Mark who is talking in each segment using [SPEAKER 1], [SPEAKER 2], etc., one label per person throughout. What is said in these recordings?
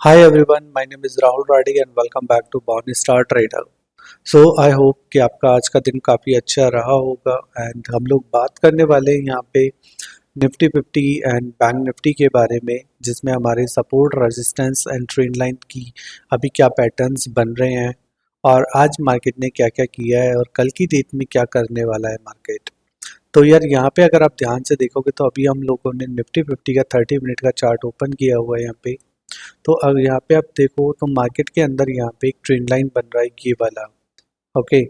[SPEAKER 1] Hi everyone, my name is Rahul Radi and welcome back to Born Star Trader. So I hope कि आपका आज का दिन काफ़ी अच्छा रहा होगा एंड हम लोग बात करने वाले हैं यहाँ पे निफ्टी 50 एंड बैंक निफ्टी के बारे में, जिसमें हमारे support resistance and trend line की अभी क्या पैटर्न्स बन रहे हैं और आज मार्केट ने क्या क्या किया है और कल की डेट में क्या करने वाला है मार्केट। तो यार यहाँ पे अगर आप ध्यान से देखोगे तो अभी हम लोगों ने निफ्टी 50 का 30 मिनट का चार्ट ओपन किया हुआ है यहाँ पे। तो अब यहाँ पे आप देखो तो मार्केट के अंदर यहाँ पे एक ट्रेंड लाइन बन रहा है ये वाला। ओके,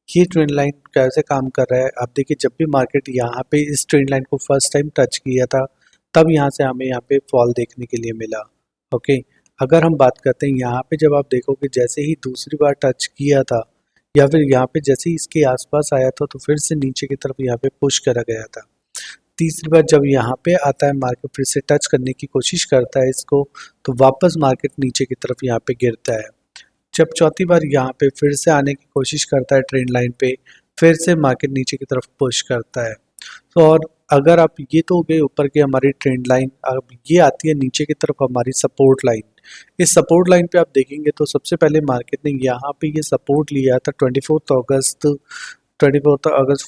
[SPEAKER 1] ये ट्रेंड लाइन कैसे काम कर रहा है आप देखिए, जब भी मार्केट यहाँ पे इस ट्रेंड लाइन को फर्स्ट टाइम टच किया था तब यहाँ से हमें यहाँ पे फॉल देखने के लिए मिला। ओके, अगर हम बात करते हैं यहाँ पे, जब आप देखोगे जैसे ही दूसरी बार टच किया था या फिर यहाँ पे जैसे ही इसके आसपास आया था तो फिर से नीचे की तरफ यहाँ पे पुश करा गया था। तीसरी बार जब यहाँ पे आता है मार्केट फिर से टच करने की कोशिश करता है इसको, तो वापस मार्केट नीचे की तरफ यहाँ पे गिरता है। जब चौथी बार यहाँ पे फिर से आने की कोशिश करता है ट्रेंड लाइन पे, फिर से मार्केट नीचे की तरफ पुश करता है। तो और अगर आप ये तो हो गए ऊपर की हमारी ट्रेंड लाइन, अब ये आती है नीचे की तरफ हमारी सपोर्ट लाइन। इस सपोर्ट लाइन पे आप देखेंगे तो सबसे पहले मार्केट ने यहाँ पे ये सपोर्ट लिया था 24 अगस्त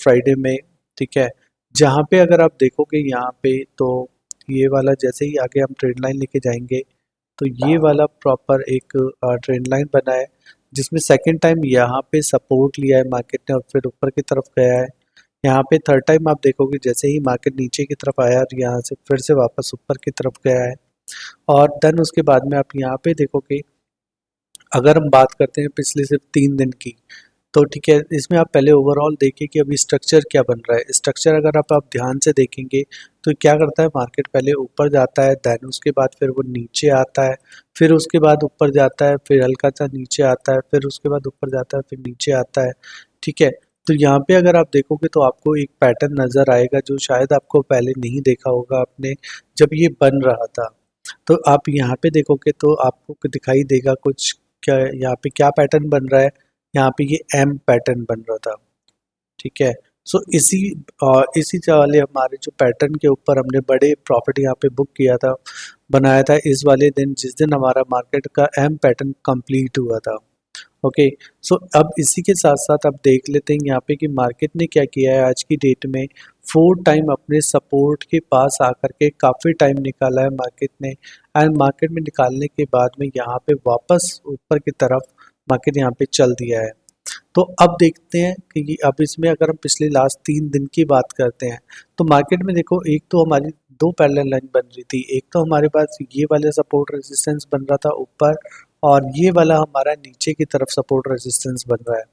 [SPEAKER 1] फ्राइडे में। ठीक है, जहाँ पे अगर आप देखोगे यहाँ पे तो ये वाला जैसे ही आगे हम ट्रेंड लाइन लेके जाएंगे तो ये वाला प्रॉपर एक ट्रेंड लाइन बना है, जिसमें सेकंड टाइम यहाँ पे सपोर्ट लिया है मार्केट ने और फिर ऊपर की तरफ गया है। यहाँ पे थर्ड टाइम आप देखोगे जैसे ही मार्केट नीचे की तरफ आया और यहाँ से फिर से वापस ऊपर की तरफ गया है। और देन उसके बाद में आप यहाँ पे देखोगे, अगर हम बात करते हैं पिछले सिर्फ 3 दिन की, तो ठीक है, इसमें आप पहले ओवरऑल देखिए कि अभी स्ट्रक्चर क्या बन रहा है। स्ट्रक्चर अगर आप ध्यान से देखेंगे तो क्या करता है, मार्केट पहले ऊपर जाता है, देन उसके बाद फिर वो नीचे आता है, फिर उसके बाद ऊपर जाता है, फिर हल्का सा नीचे आता है, फिर उसके बाद ऊपर जाता है, फिर नीचे आता है। ठीक है, तो यहाँ पे अगर आप देखोगे तो आपको एक पैटर्न नजर आएगा जो शायद आपको पहले नहीं देखा होगा आपने, जब ये बन रहा था। तो आप यहाँ पे देखोगे तो आपको दिखाई देगा कुछ, क्या यहाँ पे क्या पैटर्न बन रहा है। यहाँ पे ये एम पैटर्न बन रहा था। ठीक है, सो इसी वाले हमारे जो पैटर्न के ऊपर हमने बड़े प्रॉफिट यहाँ पे बुक किया था, बनाया था इस वाले दिन जिस दिन हमारा मार्केट का एम पैटर्न कंप्लीट हुआ था। ओके, सो अब इसी के साथ साथ अब देख लेते हैं यहाँ पे कि मार्केट ने क्या किया है आज की डेट में। 4 टाइम अपने सपोर्ट के पास आकर के काफ़ी टाइम निकाला है मार्केट ने, एंड मार्केट में निकालने के बाद में यहाँ पे वापस ऊपर की तरफ मार्केट यहाँ पे चल दिया है। तो अब देखते हैं कि अब इसमें अगर हम पिछले लास्ट 3 दिन की बात करते हैं तो मार्केट में देखो, एक तो हमारी दो पैरेलल लाइन बन रही थी। एक तो हमारे पास ये वाला सपोर्ट रेजिस्टेंस बन रहा था ऊपर, और ये वाला हमारा नीचे की तरफ सपोर्ट रेजिस्टेंस बन रहा है।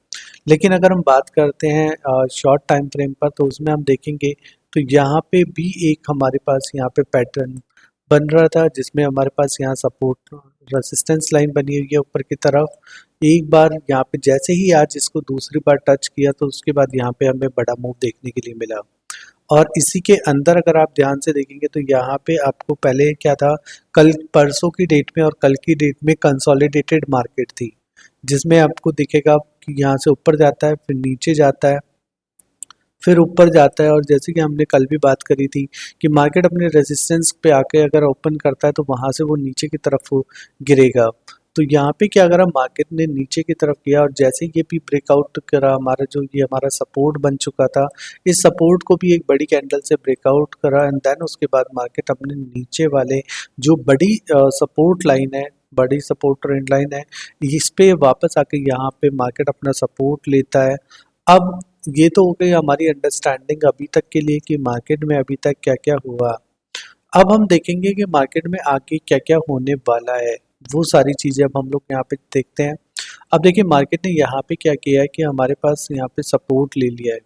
[SPEAKER 1] लेकिन अगर हम बात करते हैं शॉर्ट टाइम फ्रेम पर, तो उसमें हम देखेंगे तो यहाँ पे भी एक हमारे पास यहाँ पे पैटर्न बन रहा था, जिसमें हमारे पास यहाँ सपोर्ट रेजिस्टेंस लाइन बनी हुई है ऊपर की तरफ। एक बार यहाँ पे जैसे ही आज इसको दूसरी बार टच किया तो उसके बाद यहाँ पे हमें बड़ा मूव देखने के लिए मिला। और इसी के अंदर अगर आप ध्यान से देखेंगे तो यहाँ पे आपको पहले क्या था, कल परसों की डेट में और कल की डेट में कंसोलिडेटेड मार्केट थी, जिसमें आपको दिखेगा कि यहाँ से ऊपर जाता है, फिर नीचे जाता है, फिर ऊपर जाता है। और जैसे कि हमने कल भी बात करी थी कि मार्केट अपने रेजिस्टेंस पे आके अगर ओपन करता है तो वहां से वो नीचे की तरफ गिरेगा। तो यहाँ पे क्या करा, मार्केट ने नीचे की तरफ किया और जैसे ये भी ब्रेकआउट करा, हमारा जो ये हमारा सपोर्ट बन चुका था, इस सपोर्ट को भी एक बड़ी कैंडल से ब्रेकआउट करा, एंड देन उसके बाद मार्केट अपने नीचे वाले जो बड़ी सपोर्ट लाइन है, बड़ी सपोर्ट ट्रेंड लाइन है, इस पे वापस आके यहाँ पे मार्केट अपना सपोर्ट लेता है। अब ये तो हो गई हमारी अंडरस्टैंडिंग अभी तक के लिए कि मार्केट में अभी तक क्या क्या हुआ। अब हम देखेंगे कि मार्केट में आगे क्या क्या होने वाला है, वो सारी चीज़ें अब हम लोग यहाँ पे देखते हैं। अब देखिए, मार्केट ने यहाँ पे क्या किया है कि हमारे पास यहाँ पे सपोर्ट ले लिया है।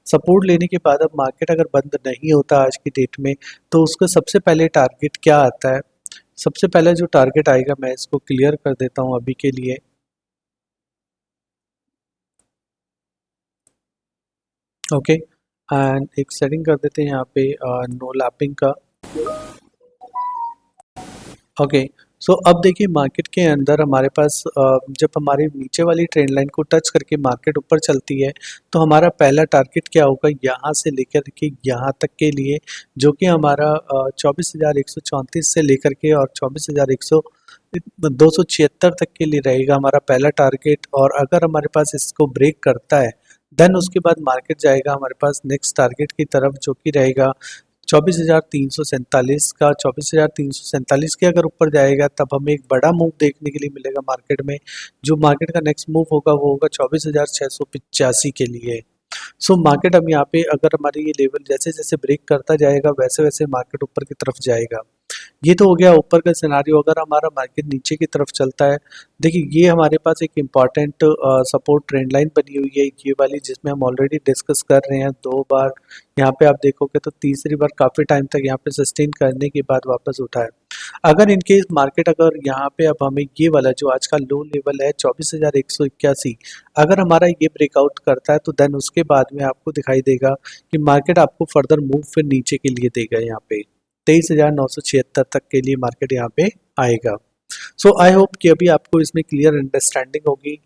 [SPEAKER 1] सपोर्ट लेने के बाद अब मार्केट अगर बंद नहीं होता आज की डेट में तो उसका सबसे पहले टारगेट क्या आता है। सबसे पहले जो टारगेट आएगा, मैं इसको क्लियर कर देता हूँ अभी के लिए। ओके, एंड एक सेटिंग कर देते हैं यहाँ पे नो लैपिंग का। ओके, सो अब देखिए मार्केट के अंदर हमारे पास जब हमारी नीचे वाली ट्रेंड लाइन को टच करके मार्केट ऊपर चलती है तो हमारा पहला टारगेट क्या होगा, यहाँ से लेकर के यहाँ तक के लिए, जो कि हमारा 24,134 से लेकर के और 24,100 276 तक के लिए रहेगा हमारा पहला टारगेट। और अगर हमारे पास इसको ब्रेक करता है देन उसके बाद मार्केट जाएगा हमारे पास नेक्स्ट टारगेट की तरफ, जो कि रहेगा 24,347 का। 24,347 के अगर ऊपर जाएगा तब हमें एक बड़ा मूव देखने के लिए मिलेगा मार्केट में। जो मार्केट का नेक्स्ट मूव होगा वो होगा 24,685 के लिए। सो मार्केट अब यहाँ पे अगर हमारे ये लेवल जैसे जैसे ब्रेक करता जाएगा वैसे वैसे मार्केट ऊपर की तरफ जाएगा। ये तो हो गया ऊपर का सिनारियो। अगर हमारा मार्केट नीचे की तरफ चलता है, देखिए ये हमारे पास एक इम्पॉर्टेंट सपोर्ट ट्रेंड लाइन बनी हुई है ये वाली, जिसमें हम ऑलरेडी डिस्कस कर रहे हैं 2 बार। यहाँ पे आप देखोगे तो तीसरी बार काफ़ी टाइम तक यहाँ पे सस्टेन करने के बाद वापस उठा है। अगर इनकेस मार्केट अगर यहाँ पे अब हमें ये वाला जो आज का लो लेवल है 24,181, अगर हमारा ये ब्रेकआउट करता है तो देन उसके बाद में आपको दिखाई देगा कि मार्केट आपको फर्दर मूव फिर नीचे के लिए देगा। यहाँ पे 23,976 तक के लिए मार्केट यहाँ पे आएगा। सो आई होप कि अभी आपको इसमें क्लियर अंडरस्टैंडिंग होगी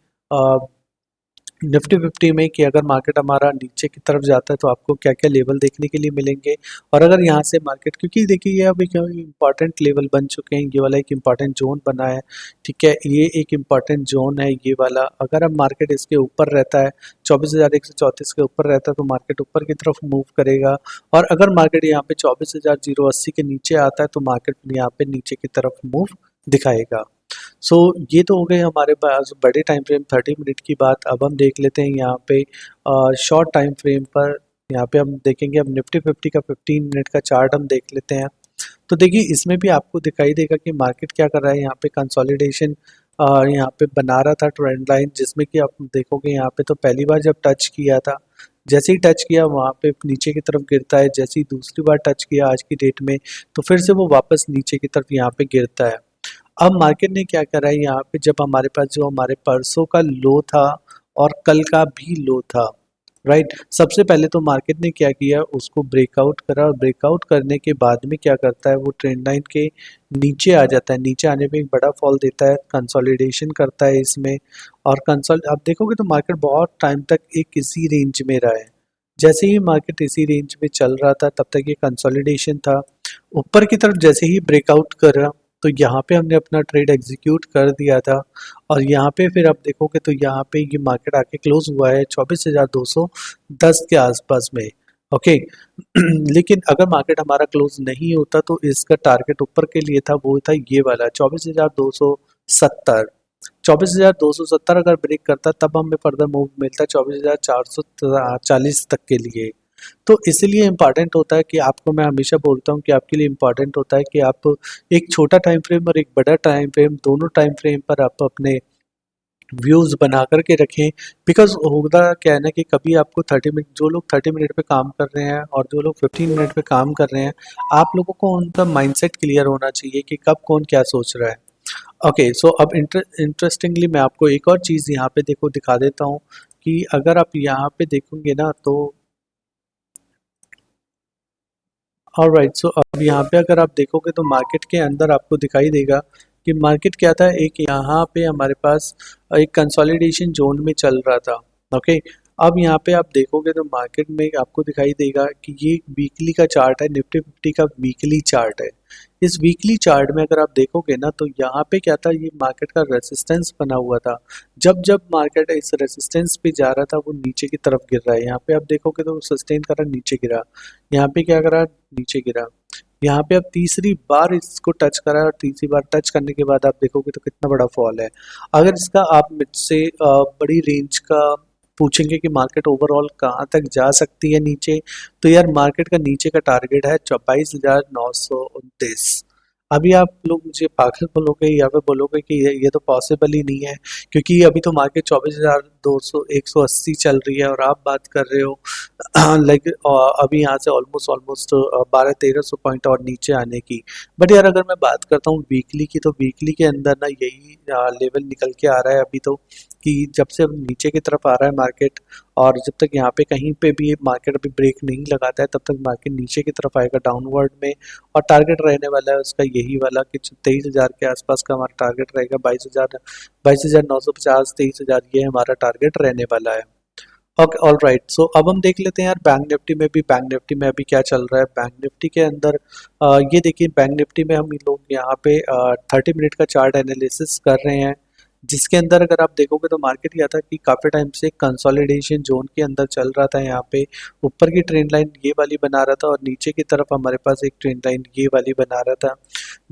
[SPEAKER 1] निफ्टी 50 में कि अगर मार्केट हमारा नीचे की तरफ जाता है तो आपको क्या क्या लेवल देखने के लिए मिलेंगे। और अगर यहाँ से मार्केट, क्योंकि देखिए ये अभी क्यों इंपॉर्टेंट लेवल बन चुके हैं, ये वाला एक इंपॉर्टेंट जोन बना है, ठीक है, ये एक इंपॉर्टेंट जोन है ये वाला। अगर अब मार्केट इसके ऊपर रहता है 24,134 के ऊपर रहता है तो मार्केट ऊपर की तरफ मूव करेगा। और अगर मार्केट यहाँ पे 24,080 के नीचे आता है तो मार्केट यहाँ पे नीचे की तरफ मूव दिखाएगा। सो ये तो हो गए हमारे पास बड़े टाइम फ्रेम 30 मिनट की बात। अब हम देख लेते हैं यहाँ पे शॉर्ट टाइम फ्रेम पर। यहाँ पे हम देखेंगे अब निफ्टी 50 का 15 मिनट का चार्ट हम देख लेते हैं। तो देखिए इसमें भी आपको दिखाई देगा कि मार्केट क्या कर रहा है। यहाँ पे कंसोलिडेशन यहाँ पे बना रहा था ट्रेंड लाइन, जिसमें कि आप देखोगे यहाँ पे तो पहली बार जब टच किया था, जैसे ही टच किया वहाँ पे नीचे की तरफ गिरता है। जैसे ही दूसरी बार टच किया आज की डेट में तो फिर से वो वापस नीचे की तरफ यहाँ पे गिरता है। अब मार्केट ने क्या करा है यहाँ पे, जब हमारे पास जो हमारे परसों का लो था और कल का भी लो था, राइट, सबसे पहले तो मार्केट ने क्या किया उसको ब्रेकआउट करा। और ब्रेकआउट करने के बाद में क्या करता है वो ट्रेंड लाइन के नीचे आ जाता है। नीचे आने पे एक बड़ा फॉल देता है, कंसोलिडेशन करता है इसमें। और कंसोल आप देखोगे तो मार्केट बहुत टाइम तक एक इसी रेंज में रहा है। जैसे ही मार्केट इसी रेंज में चल रहा था तब तक ये कंसोलिडेशन था। ऊपर की तरफ जैसे ही ब्रेकआउट करा तो यहाँ पे हमने अपना ट्रेड एग्जीक्यूट कर दिया था। और यहाँ पे फिर आप देखोगे तो यहाँ पे ये मार्केट आके क्लोज हुआ है 24,210 के आसपास में। ओके लेकिन अगर मार्केट हमारा क्लोज नहीं होता तो इसका टारगेट ऊपर के लिए था, वो था ये वाला 24,270। 24,270 अगर ब्रेक करता तब हमें फर्दर मूव मिलता 24,440 तक के लिए। तो इसीलिए इम्पॉर्टेंट होता है कि आपको, मैं हमेशा बोलता हूँ कि आपके लिए इम्पॉर्टेंट होता है कि आप एक छोटा टाइम फ्रेम और एक बड़ा टाइम फ्रेम, दोनों टाइम फ्रेम पर आप अपने व्यूज़ बना कर के रखें। बिकॉज होता क्या है ना कि कभी आपको 30 मिनट, जो लोग 30 मिनट पे काम कर रहे हैं और जो लोग 15 मिनट पे काम कर रहे हैं, आप लोगों को उनका माइंडसेट क्लियर होना चाहिए कि कब कौन क्या सोच रहा है। ओके सो अब इंटरेस्टिंगली मैं आपको एक और चीज़ यहाँ पे देखो दिखा देता हूँ कि अगर आप यहाँ पे देखोगे ना तो ऑलराइट। सो अब यहाँ पे अगर आप देखोगे तो मार्केट के अंदर आपको दिखाई देगा कि मार्केट क्या था, एक यहाँ पे हमारे पास एक कंसोलिडेशन जोन में चल रहा था। ओके अब यहाँ पे आप देखोगे तो मार्केट में आपको दिखाई देगा कि ये वीकली का चार्ट है, निफ्टी 50 का वीकली चार्ट है। इस वीकली चार्ट में अगर आप देखोगे ना तो यहाँ पे क्या था, ये मार्केट का रेसिस्टेंस बना हुआ था। जब जब मार्केट इस रेसिस्टेंस पे जा रहा था वो नीचे की तरफ गिर रहा है। यहाँ पे आप देखोगे तो सस्टेन करा, नीचे गिरा। यहाँ पे क्या करा, नीचे गिरा। यहाँ पे अब तीसरी बार इसको टच करा और तीसरी बार टच करने के बाद आप देखोगे तो कितना बड़ा फॉल है। अगर इसका आप मुझसे बड़ी रेंज का पूछेंगे कि मार्केट ओवरऑल कहाँ तक जा सकती है नीचे, तो यार मार्केट का नीचे का टारगेट है 22,929। अभी आप लोग मुझे पागल बोलोगे या फिर बोलोगे कि ये तो पॉसिबल ही नहीं है, क्योंकि अभी तो मार्केट 24,200 180 चल रही है और आप बात कर रहे हो लाइक अभी यहाँ से ऑलमोस्ट ऑलमोस्ट 1200-1300 पॉइंट और नीचे आने की। बट यार अगर मैं बात करता हूँ वीकली की, तो वीकली के अंदर ना यही लेवल निकल के आ रहा है अभी तो, कि जब से अब नीचे की तरफ आ रहा है मार्केट और जब तक यहाँ पे कहीं पे भी मार्केट अभी ब्रेक नहीं लगाता है तब तक मार्केट नीचे की तरफ आएगा डाउनवर्ड में। और टारगेट रहने वाला है उसका यही वाला कि 23,000 के आसपास का हमारा टारगेट रहेगा। 22,950, 23,000 ये हमारा टारगेट रहने वाला है। Okay all right. सो अब हम देख लेते हैं यार बैंक निफ्टी में भी, बैंक निफ्टी में अभी क्या चल रहा है। बैंक निफ्टी के अंदर ये देखिए, बैंक निफ्टी में हम लोग यहाँ पे 30 मिनट का चार्ट एनालिसिस कर रहे हैं, जिसके अंदर अगर आप देखोगे तो मार्केट क्या था कि काफ़ी टाइम से कंसोलिडेशन जोन के अंदर चल रहा था। यहाँ पे ऊपर की ट्रेंड लाइन ये वाली बना रहा था और नीचे की तरफ हमारे पास एक ट्रेंड लाइन ये वाली बना रहा था,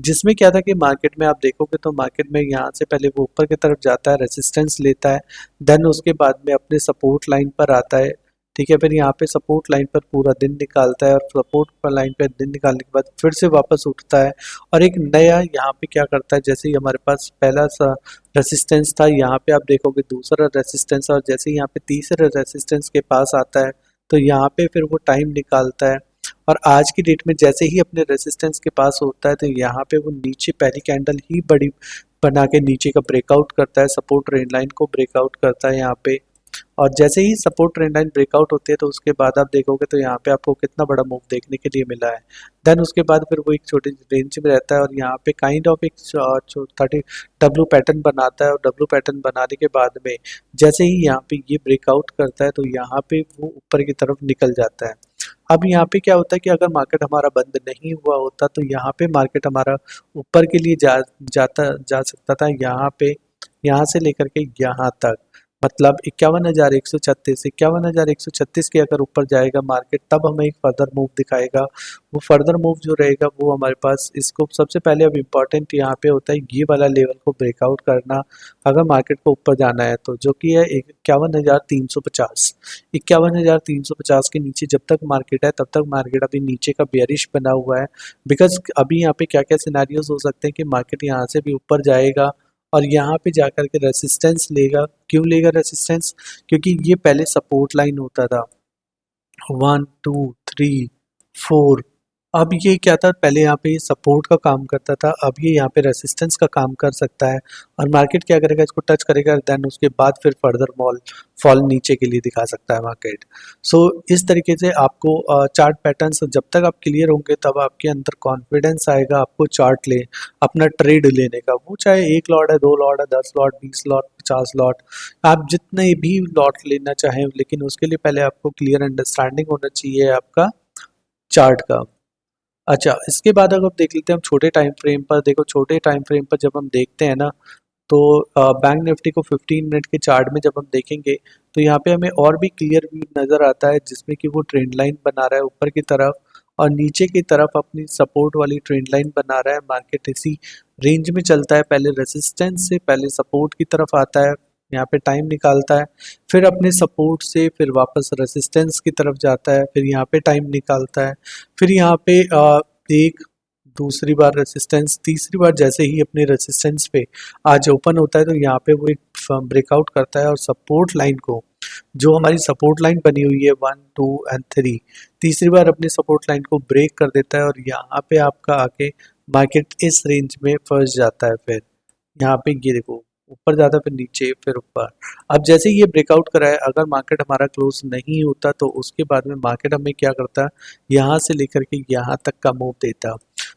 [SPEAKER 1] जिसमें क्या था कि मार्केट में आप देखोगे तो मार्केट में यहाँ से पहले वो ऊपर की तरफ जाता है, रेसिस्टेंस लेता है, देन उसके बाद में अपने सपोर्ट लाइन पर आता है। ठीक है, फिर यहाँ पे सपोर्ट लाइन पर पूरा दिन निकालता है और सपोर्ट पर लाइन पर दिन निकालने के बाद फिर से वापस उठता है और एक नया यहाँ पे क्या करता है, जैसे ही हमारे पास पहला सा रेसिस्टेंस था, यहाँ पे आप देखोगे दूसरा रेसिस्टेंस, और जैसे ही यहाँ पे तीसरे रेसिस्टेंस के पास आता है तो यहाँ पे फिर वो टाइम निकालता है। और आज की डेट में जैसे ही अपने रेसिस्टेंस के पास होता है तो यहाँ पे वो नीचे पहली कैंडल ही बड़ी बना के नीचे का ब्रेकआउट करता है, सपोर्ट ट्रेंड लाइन को ब्रेकआउट करता है यहाँ पे। और जैसे ही सपोर्ट ट्रेंड लाइन ब्रेकआउट होती है तो उसके बाद आप देखोगे तो यहाँ पे आपको कितना बड़ा मूव देखने के लिए मिला है। देन उसके बाद फिर वो एक छोटी रेंज में रहता है और यहाँ पे काइंड ऑफ एक 30 डब्लू पैटर्न बनाता है, और डब्लू पैटर्न बनाने के बाद में जैसे ही यहाँ पे ये ब्रेकआउट करता है तो यहाँ पे वो ऊपर की तरफ निकल जाता है। अब यहाँ पे क्या होता है कि अगर मार्केट हमारा बंद नहीं हुआ होता तो यहाँ पे मार्केट हमारा ऊपर के लिए जा सकता था, यहाँ पे, यहाँ से लेकर के यहाँ तक, मतलब 51,136, 51,136 के अगर ऊपर जाएगा मार्केट तब हमें एक फर्दर मूव दिखाएगा। वो फर्दर मूव जो रहेगा वो हमारे पास, इसको सबसे पहले अब इम्पोर्टेंट यहाँ पे होता है ये वाला लेवल को ब्रेकआउट करना अगर मार्केट को ऊपर जाना है तो, जो कि है 51,350। 51,350 के नीचे जब तक मार्केट है तब तक मार्केट अभी नीचे का बेयरिश बना हुआ है, बिकॉज अभी यहाँ पे क्या क्या सिनेरियोज हो सकते हैं कि मार्केट यहाँ से भी ऊपर जाएगा और यहाँ पे जाकर के रेसिस्टेंस लेगा। क्यों लेगा रेसिस्टेंस? क्योंकि ये पहले सपोर्ट लाइन होता था, 1 2 3 4। अब ये क्या था, पहले यहाँ पे ये सपोर्ट का काम करता था, अब ये यहाँ पे रेसिस्टेंस का काम कर सकता है। और मार्केट क्या करेगा, इसको टच करेगा, देन उसके बाद फिर फर्दर मॉल फॉल नीचे के लिए दिखा सकता है मार्केट। सो इस तरीके से आपको चार्ट पैटर्न्स जब तक आप क्लियर होंगे तब आपके अंदर कॉन्फिडेंस आएगा आपको चार्ट ले अपना ट्रेड लेने का, वो चाहे 1 लॉट है, 2 लॉट है, 10 लॉट, 20 लॉट, 50 लॉट, आप जितने भी लॉट लेना चाहें, लेकिन उसके लिए पहले आपको क्लियर अंडरस्टैंडिंग होना चाहिए आपका चार्ट का। अच्छा, इसके बाद अगर देख लेते हैं हम छोटे टाइम फ्रेम पर, देखो छोटे टाइम फ्रेम पर जब हम देखते हैं ना तो बैंक निफ्टी को 15 मिनट के चार्ट में जब हम देखेंगे तो यहाँ पे हमें और भी क्लियर व्यू नज़र आता है, जिसमें कि वो ट्रेंड लाइन बना रहा है ऊपर की तरफ और नीचे की तरफ अपनी सपोर्ट वाली ट्रेंड लाइन बना रहा है। मार्केट इसी रेंज में चलता है, पहले रेसिस्टेंस से पहले सपोर्ट की तरफ आता है, यहाँ पे टाइम निकालता है, फिर अपने सपोर्ट से फिर वापस रेसिस्टेंस की तरफ जाता है, फिर यहाँ पे टाइम निकालता है, फिर यहाँ पे एक दूसरी बार रेसिस्टेंस, तीसरी बार जैसे ही अपने रेसिस्टेंस पे आज ओपन होता है तो यहाँ पे वो एक ब्रेकआउट करता है और सपोर्ट लाइन को, जो हमारी सपोर्ट लाइन बनी हुई है 1 2 एंड 3, तीसरी बार अपनी सपोर्ट लाइन को ब्रेक कर देता है और यहाँ पे आपका आके मार्केट इस रेंज में फंस जाता है। फिर यहाँ पे ये देखो ऊपर जाता है, फिर नीचे, फिर ऊपर। अब जैसे ही ये ब्रेकआउट करा है, अगर मार्केट हमारा क्लोज नहीं होता तो उसके बाद में मार्केट हमें क्या करता है, यहाँ से लेकर के यहाँ तक का मूव देता है।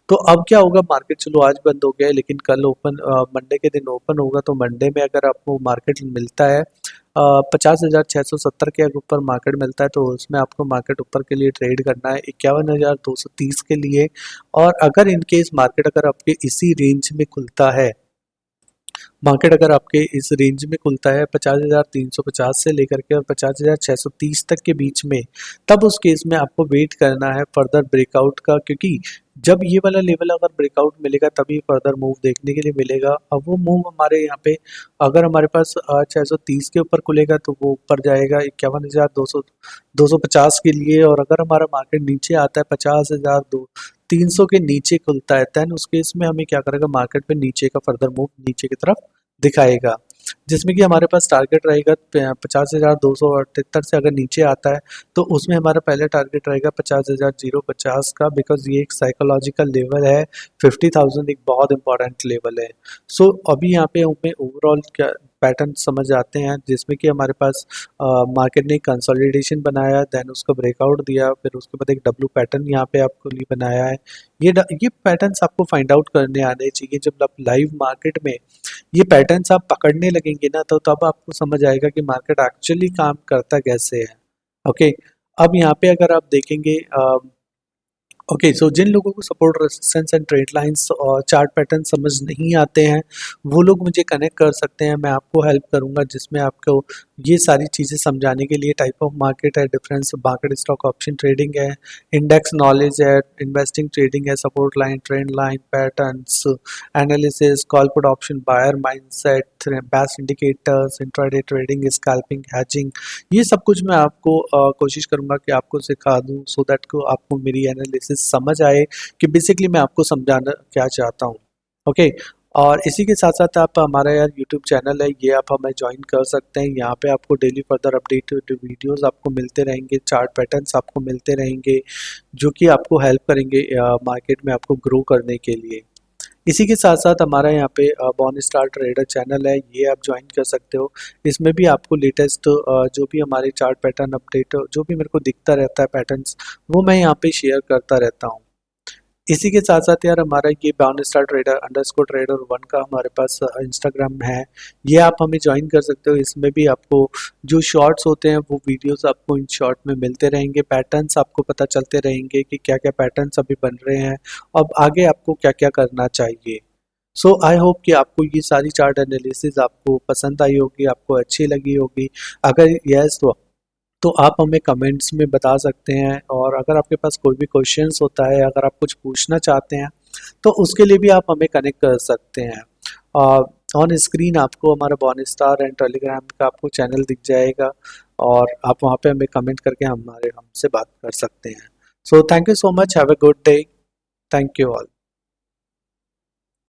[SPEAKER 1] तो अब क्या होगा, मार्केट चलो आज बंद हो गया है लेकिन कल ओपन, मंडे के दिन ओपन होगा तो मंडे में अगर आपको मार्केट मिलता है 50,670 के ऊपर मार्केट मिलता है तो उसमें आपको मार्केट ऊपर के लिए ट्रेड करना है 51,230 के लिए। और अगर इनकेस मार्केट अगर आपके इसी रेंज में खुलता है, मार्केट अगर आपके इस रेंज में खुलता है 50,350 से लेकर के और 50,630 तक के बीच में, तब उस केस में आपको वेट करना है फर्दर ब्रेकआउट का, क्योंकि जब ये वाला लेवल अगर ब्रेकआउट मिलेगा तभी फर्दर मूव देखने के लिए मिलेगा। अब वो मूव हमारे यहाँ पे अगर हमारे पास 630 के ऊपर खुलेगा तो वो ऊपर जाएगा 51,250 के लिए, और अगर हमारा मार्केट नीचे आता है 50,300 के नीचे खुलता है, देन उस केस में हमें क्या करेगा, मार्केट पे नीचे का फर्दर मूव नीचे की तरफ दिखाएगा, जिसमें कि हमारे पास टारगेट रहेगा 50,278 से अगर नीचे आता है तो उसमें हमारा पहले टारगेट रहेगा 50,050 का, बिकॉज ये एक साइकोलॉजिकल लेवल है। 50,000 एक बहुत इंपॉर्टेंट लेवल है। सो अभी यहाँ पे हमें ओवरऑल क्या पैटर्न समझ आते हैं, जिसमें कि हमारे पास मार्केट ने कंसोलिडेशन बनाया, देन उसका ब्रेकआउट दिया, फिर उसके बाद एक डब्ल्यू पैटर्न यहाँ पे आपको लिए बनाया है। ये पैटर्न्स आपको फाइंड आउट करने आने चाहिए। जब आप लाइव मार्केट में ये पैटर्न्स आप पकड़ने लगेंगे ना, तो तब आपको समझ आएगा कि मार्केट एक्चुअली काम करता कैसे है। ओके, अब यहाँ पे अगर आप देखेंगे, ओके, सो जिन लोगों को support resistance and trade lines और चार्ट पैटर्न समझ नहीं आते हैं, वो लोग मुझे कनेक्ट कर सकते हैं, मैं आपको हेल्प करूंगा, जिसमें आपको ये सारी चीज़ें समझाने के लिए टाइप ऑफ मार्केट है, difference market, stock option trading है, इंडेक्स नॉलेज है, इन्वेस्टिंग ट्रेडिंग है, support line, trend line, patterns analysis, call put option, buyer mindset, best indicators, intraday trading, scalping, hedging, ये सब कुछ मैं आपको कोशिश करूंगा कि आपको सिखा दूं, सो दैट को आपको मेरी एनालिसिस समझ आए कि बेसिकली मैं आपको समझाना क्या चाहता हूं। ओके, और इसी के साथ साथ आप हमारा यार यूट्यूब चैनल है, ये आप हमें ज्वाइन कर सकते हैं। यहाँ पे आपको डेली फर्दर अपडेटेड वीडियोस आपको मिलते रहेंगे, चार्ट पैटर्न्स आपको मिलते रहेंगे, जो कि आपको हेल्प करेंगे मार्केट में आपको ग्रो करने के लिए। इसी के साथ साथ हमारा यहाँ पे बॉर्न स्टार ट्रेडर चैनल है, ये आप ज्वाइन कर सकते हो। इसमें भी आपको लेटेस्ट जो भी हमारे चार्ट पैटर्न अपडेट जो भी मेरे को दिखता रहता है पैटर्न्स, वो मैं यहाँ पे शेयर करता रहता हूँ। इसी के साथ साथ यार हमारा ये born star trader underscore trader one का हमारे पास इंस्टाग्राम है, ये आप हमें ज्वाइन कर सकते हो। इसमें भी आपको जो शॉर्ट्स होते हैं वो वीडियोस आपको इन शॉर्ट में मिलते रहेंगे, पैटर्न्स आपको पता चलते रहेंगे कि क्या क्या पैटर्न्स अभी बन रहे हैं, अब आगे आपको क्या क्या करना चाहिए। सो आई होप कि आपको ये सारी चार्ट एनालिसिस आपको पसंद आई होगी, आपको अच्छी लगी होगी। अगर यस तो आप हमें कमेंट्स में बता सकते हैं, और अगर आपके पास कोई भी क्वेश्चंस होता है, अगर आप कुछ पूछना चाहते हैं, तो उसके लिए भी आप हमें कनेक्ट कर सकते हैं। ऑन स्क्रीन आपको हमारा बॉर्न स्टार एंड टेलीग्राम का आपको चैनल दिख जाएगा, और आप वहाँ पे हमें कमेंट करके हमसे बात कर सकते हैं। So thank you so much, have a good day, thank you all.